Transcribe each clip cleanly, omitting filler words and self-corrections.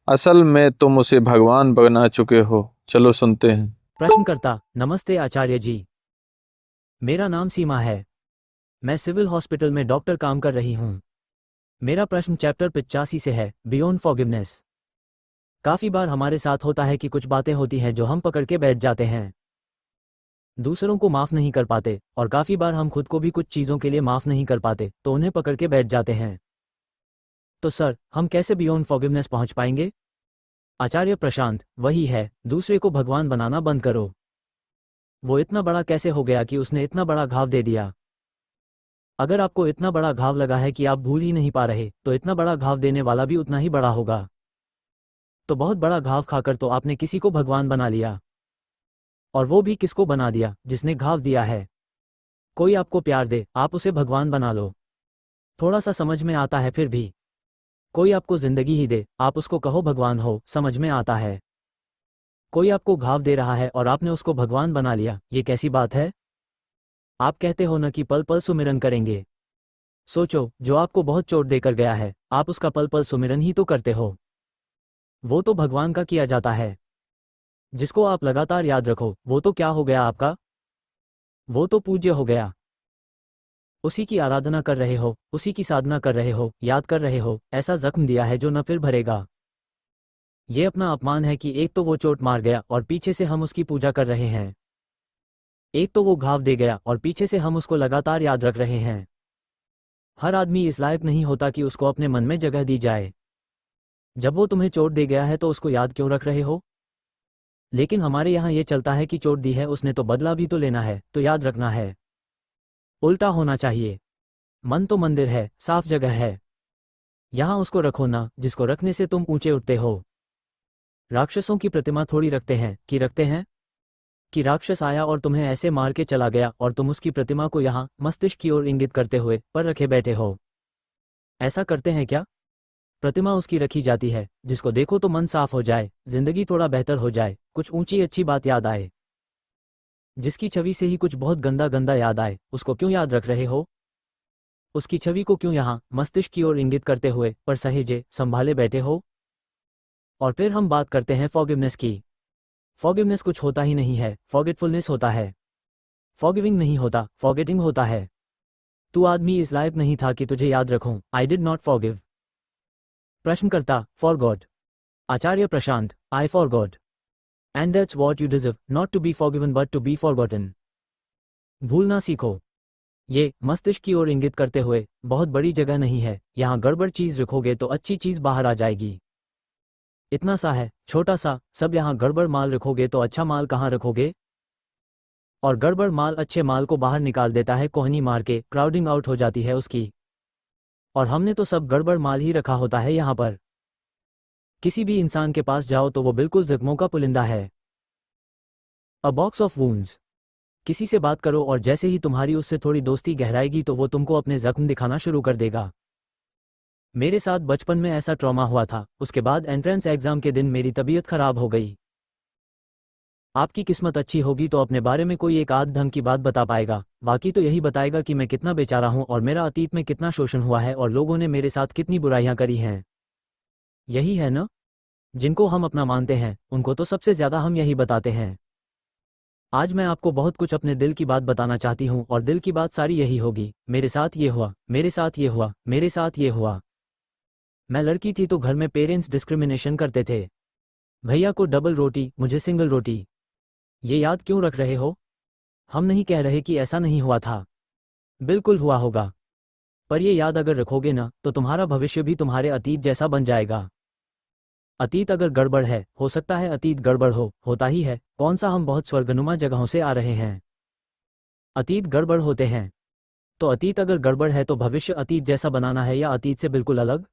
असल में तुम उसे भगवान बना चुके हो। चलो सुनते हैं। प्रश्नकर्ता: नमस्ते आचार्य जी। मेरा नाम सीमा है। मैं सिविल हॉस्पिटल में डॉक्टर काम कर रही हूँ। मेरा प्रश्न चैप्टर 85 से है, बियॉन्ड फॉरगिवनेस। काफ़ी बार हमारे साथ होता है कि कुछ बातें होती हैं जो हम पकड़ के बैठ जाते हैं, दूसरों को माफ़ नहीं कर पाते, और काफ़ी बार हम खुद को भी कुछ चीज़ों के लिए माफ़ नहीं कर पाते तो उन्हें पकड़ के बैठ जाते हैं। तो सर, हम कैसे बियॉन्ड फॉरगिवनेस पहुँच पाएंगे? आचार्य प्रशांत: वही है, दूसरे को भगवान बनाना बंद करो। वो इतना बड़ा कैसे हो गया कि उसने इतना बड़ा घाव दे दिया? अगर आपको इतना बड़ा घाव लगा है कि आप भूल ही नहीं पा रहे, तो इतना बड़ा घाव देने वाला भी उतना ही बड़ा होगा। तो बहुत बड़ा घाव खाकर तो आपने किसी को भगवान बना लिया। और वो भी किसको बना दिया? जिसने घाव दिया है। कोई आपको प्यार दे, आप उसे भगवान बना लो। थोड़ा सा समझ में आता है फिर भी। कोई आपको जिंदगी ही दे, आप उसको कहो भगवान हो, समझ में आता है। कोई आपको घाव दे रहा है और आपने उसको भगवान बना लिया, ये कैसी बात है? आप कहते हो न कि पल पल सुमिरन करेंगे। सोचो, जो आपको बहुत चोट देकर गया है, आप उसका पल पल सुमिरन ही तो करते हो। वो तो भगवान का किया जाता है। जिसको आप लगातार याद रखो, वो तो क्या हो गया आपका? वो तो पूज्य हो गया। उसी की आराधना कर रहे हो, उसी की साधना कर रहे हो, याद कर रहे हो, ऐसा जख्म दिया है जो न फिर भरेगा। ये अपना अपमान है कि एक तो वो चोट मार गया और पीछे से हम उसकी पूजा कर रहे हैं। एक तो वो घाव दे गया और पीछे से हम उसको लगातार याद रख रहे हैं। हर आदमी इस लायक नहीं होता कि उसको अपने मन में जगह दी जाए। जब वो तुम्हें चोट दे गया है तो उसको याद क्यों रख रहे हो? लेकिन हमारे यहाँ ये चलता है कि चोट दी है उसने तो बदला भी तो लेना है, तो याद रखना है। उल्टा होना चाहिए। मन तो मंदिर है, साफ जगह है। यहाँ उसको रखो ना जिसको रखने से तुम ऊंचे उठते हो। राक्षसों की प्रतिमा थोड़ी रखते हैं कि रखते हैं कि राक्षस आया और तुम्हें ऐसे मार के चला गया और तुम उसकी प्रतिमा को यहाँ मस्तिष्क की ओर इंगित करते हुए पर रखे बैठे हो। ऐसा करते हैं क्या? प्रतिमा उसकी रखी जाती है जिसको देखो तो मन साफ हो जाए, जिंदगी थोड़ा बेहतर हो जाए, कुछ ऊंची अच्छी बात याद आए। जिसकी छवि से ही कुछ बहुत गंदा गंदा याद आए, उसको क्यों याद रख रहे हो? उसकी छवि को क्यों यहाँ मस्तिष्क की ओर इंगित करते हुए पर सहेजे संभाले बैठे हो? और फिर हम बात करते हैं फॉरगिवनेस की। फॉरगिवनेस कुछ होता ही नहीं है, फॉरगेटफुलनेस होता है। फॉरगिविंग नहीं होता, फॉरगेटिंग होता है। तू आदमी इस लायक नहीं था कि तुझे याद रखूं, आई डिड नॉट फॉरगिव। प्रश्नकर्ता: forgot. Acharya Prashant: I forgot. And that's what you deserve, not to be forgiven but to be forgotten. भूलना सीखो। ये मस्तिष्क की ओर इंगित करते हुए बहुत बड़ी जगह नहीं है, यहाँ गड़बड़ चीज रखोगे तो अच्छी चीज बाहर आ जाएगी। इतना सा है, छोटा सा, सब यहाँ गड़बड़ माल रखोगे तो अच्छा माल कहाँ रखोगे? और गड़बड़ माल अच्छे माल को बाहर निकाल देता है, कोहनी मार के क्राउडिंग आउट हो जाती है उसकी। और हमने तो सब गड़बड़ माल ही रखा होता है यहाँ पर। किसी भी इंसान के पास जाओ तो वो बिल्कुल जख्मों का पुलिंदा है। अ बॉक्स ऑफ वूंड्स। किसी से बात करो और जैसे ही तुम्हारी उससे थोड़ी दोस्ती गहराएगी तो वो तुमको अपने जख्म दिखाना शुरू कर देगा। मेरे साथ बचपन में ऐसा ट्रॉमा हुआ था, उसके बाद एंट्रेंस एग्जाम के दिन मेरी तबीयत खराब हो गई। आपकी किस्मत अच्छी होगी तो अपने बारे में कोई एक आध ढंग की बात बता पाएगा, बाकी तो यही बताएगा कि मैं कितना बेचारा हूं और मेरा अतीत में कितना शोषण हुआ है और लोगों ने मेरे साथ कितनी बुराइयां करी हैं। यही है ना? जिनको हम अपना मानते हैं उनको तो सबसे ज्यादा हम यही बताते हैं। आज मैं आपको बहुत कुछ अपने दिल की बात बताना चाहती हूँ और दिल की बात सारी यही होगी, मेरे साथ ये हुआ, मेरे साथ ये हुआ, मेरे साथ ये हुआ। मैं लड़की थी तो घर में पेरेंट्स डिस्क्रिमिनेशन करते थे। भैया को डबल रोटी, मुझे सिंगल रोटी। ये याद क्यों रख रहे हो? हम नहीं कह रहे कि ऐसा नहीं हुआ था। बिल्कुल हुआ होगा। पर ये याद अगर रखोगे ना तो तुम्हारा भविष्य भी तुम्हारे अतीत जैसा बन जाएगा। अतीत अगर गड़बड़ है, हो सकता है अतीत गड़बड़ हो, होता ही है, कौन सा हम बहुत स्वर्गनुमा जगहों से आ रहे हैं। अतीत गड़बड़ होते हैं। तो अतीत अगर गड़बड़ है तो भविष्य अतीत जैसा बनाना है या अतीत से बिल्कुल अलग?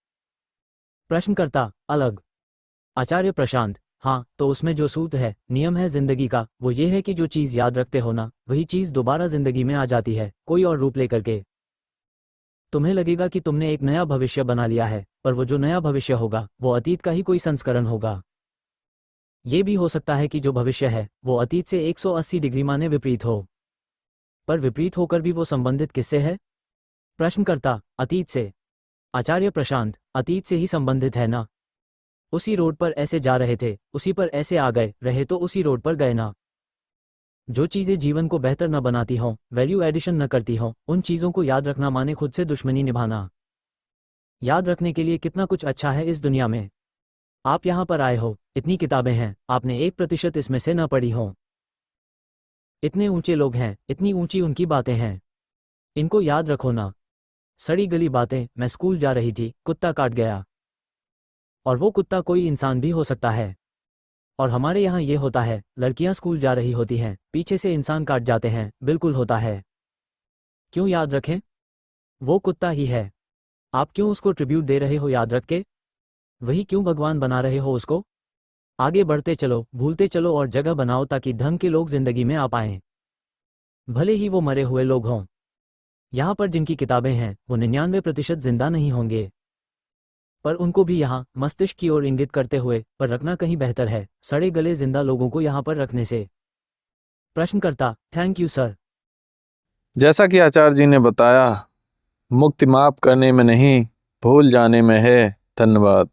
प्रश्नकर्ता: अलग। आचार्य प्रशांत: हाँ, तो उसमें जो सूत्र है, नियम है जिंदगी का, वो ये है कि जो चीज़ याद रखते हो ना, वही चीज़ दोबारा जिंदगी में आ जाती है, कोई और रूप लेकर के। तुम्हें लगेगा कि तुमने एक नया भविष्य बना लिया है, पर वो जो नया भविष्य होगा वो अतीत का ही कोई संस्करण होगा। ये भी हो सकता है कि जो भविष्य है वो अतीत से 180 डिग्री माने विपरीत हो। पर विपरीत होकर भी वो संबंधित किससे है? प्रश्नकर्ता: अतीत से। आचार्य प्रशांत: अतीत से ही संबंधित है ना? उसी रोड पर ऐसे जा रहे थे, उसी पर ऐसे आ गए रहे तो उसी रोड पर गए ना। जो चीज़ें जीवन को बेहतर न बनाती हों, वैल्यू एडिशन न करती हों, उन चीज़ों को याद रखना माने खुद से दुश्मनी निभाना। याद रखने के लिए कितना कुछ अच्छा है इस दुनिया में। आप यहाँ पर आए हो, इतनी किताबें हैं, आपने 1% इसमें से न पढ़ी हो। इतने ऊंचे लोग हैं, इतनी ऊंची उनकी बातें हैं, इनको याद रखो ना। सड़ी गली बातें। मैं स्कूल जा रही थी, कुत्ता काट गया। और वो कुत्ता कोई इंसान भी हो सकता है। और हमारे यहाँ ये होता है, लड़कियां स्कूल जा रही होती हैं, पीछे से इंसान काट जाते हैं, बिल्कुल होता है। क्यों याद रखें? वो कुत्ता ही है। आप क्यों उसको ट्रिब्यूट दे रहे हो याद रख के? वही क्यों भगवान बना रहे हो उसको? आगे बढ़ते चलो, भूलते चलो और जगह बनाओ ताकि ढंग के लोग जिंदगी में आ पाएं। भले ही वो मरे हुए लोग हों। यहाँ पर जिनकी किताबें हैं, वो 99% जिंदा नहीं होंगे। पर उनको भी यहाँ मस्तिष्क की ओर इंगित करते हुए पर रखना कहीं बेहतर है, सड़े गले जिंदा लोगों को यहाँ पर रखने से। प्रश्नकर्ता: थैंक यू सर। जैसा कि आचार्य जी ने बताया, मुक्ति माफ करने में नहीं, भूल जाने में है। धन्यवाद।